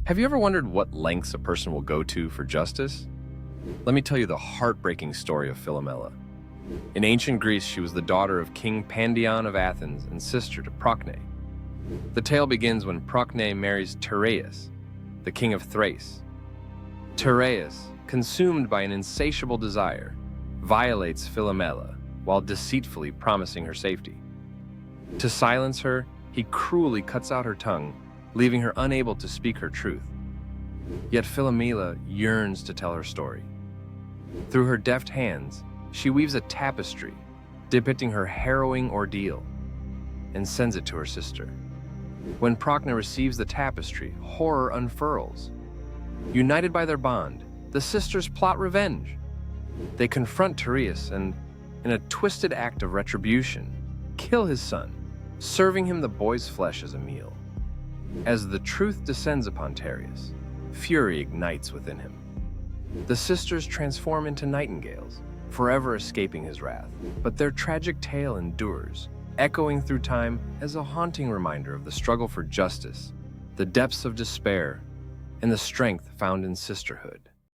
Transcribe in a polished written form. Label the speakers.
Speaker 1: Have you ever wondered what lengths a person will go to for justice? Let me tell you the heartbreaking story of Philomela. In ancient Greece, she was the daughter of King Pandion of Athens and sister to Procne. The tale begins when Procne marries Tereus, the king of Thrace. Tereus, consumed by an insatiable desire, violates Philomela while deceitfully promising her safety. To silence her, he cruelly cuts out her tongue, leaving her unable to speak her truth. Yet Philomela yearns to tell her story. Through her deft hands, she weaves a tapestry depicting her harrowing ordeal and sends it to her sister. When Procne receives the tapestry, horror unfurls. United by their bond, the sisters plot revenge. They confront Tereus and, in a twisted act of retribution, kill his son, serving him the boy's flesh as a meal. As the truth descends upon Tereus, fury ignites within him. The sisters transform into nightingales, forever escaping his wrath. But their tragic tale endures, echoing through time as a haunting reminder of the struggle for justice, the depths of despair, and the strength found in sisterhood.